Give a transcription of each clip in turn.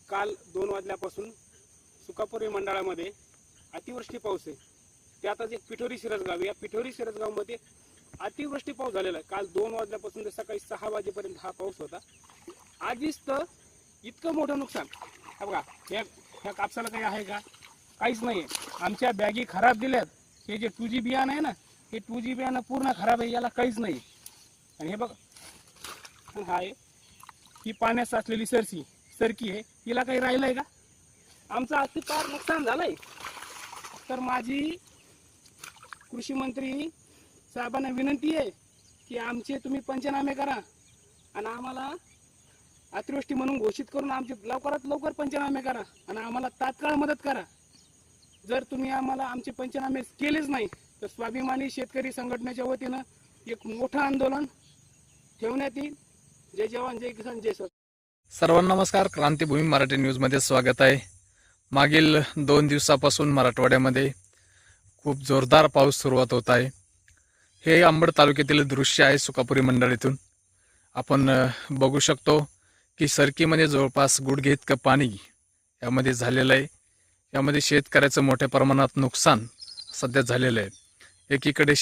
काल 2 वाजल्यापासून सुकापुरी मंडळामध्ये अतिवृष्टी पाऊस आहे. त्यातच एक पिठोरी शिरसगाव, या पिठोरी शिरसगावमध्ये अतिवृष्टी पाऊस झालेला आहे. काल 2 वाजल्यापासून ते सकाळी 6 वाजेपर्यंत हा पाऊस होता. आधीच तर इतकं मोठं नुकसान. हा बघा, ह्या कापसाला काही आहे का? काहीच नाही आहे. आमच्या बॅगी खराब दिल्यात. हे जे 2G बियाणं आहे ना, हे 2G बियाणं पूर्ण खराब आहे, याला काहीच नाही. आणि हे बघा, हा आहे ही पाण्यात साचलेली सरकी आहे, हिला काही राहिलंय का? आमचं अति फार नुकसान झालंय. तर माझी कृषी मंत्री साहेबांना विनंती आहे की आमचे तुम्ही पंचनामे करा आणि आम्हाला अतिवृष्टी म्हणून घोषित करून आमचे लवकरात लवकर पंचनामे करा आणि आम्हाला तात्काळ मदत करा. जर तुम्ही आम्हाला आमचे पंचनामे केलेच नाही तर स्वाभिमानी शेतकरी संघटनेच्या वतीनं एक मोठं आंदोलन ठेवण्यात येईल. जय जवान, जय किसान, जय स्वराज. सर्वांना नमस्कार. क्रांतिभूमी मराठी न्यूजमध्ये स्वागत आहे. मागील 2 दिवसापासून मराठवाड्यामध्ये खूप जोरदार पाऊस सुरुवात होत आहे. हे अंबड तालुक्यातील दृश्य आहे. सुकापुरी मंडळीतून आपण बघू शकतो की सरकीमध्ये जवळपास गुडघे इतकं पाणी यामध्ये झालेलं आहे. यामध्ये शेतकऱ्याचं मोठ्या प्रमाणात नुकसान सध्या झालेलं आहे. एकीकडे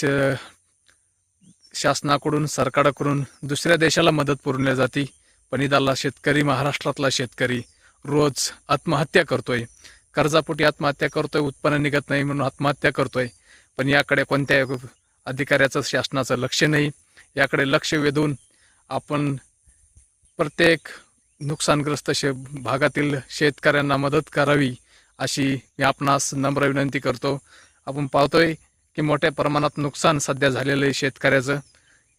शासनाकडून सरकारकडून दुसऱ्या देशाला मदत पुरवल्या जाते, पण इथला शेतकरी, महाराष्ट्रातला शेतकरी रोज आत्महत्या करतोय, कर्जापोटी आत्महत्या करतोय, उत्पन्न निघत नाही म्हणून आत्महत्या करतोय. पण याकडे कोणत्या अधिकाऱ्याचं, शासनाचं लक्ष नाही. याकडे लक्ष वेधून आपण प्रत्येक नुकसानग्रस्त भागातील शेतकऱ्यांना मदत करावी अशी मी आपणास नम्र विनंती करतो. आपण पाहतोय की मोठ्या प्रमाणात नुकसान सध्या झालेलं आहे शेतकऱ्याचं.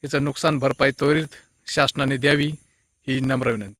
याचं नुकसान भरपाई त्वरित शासनाने द्यावी ही नम्र विनंती.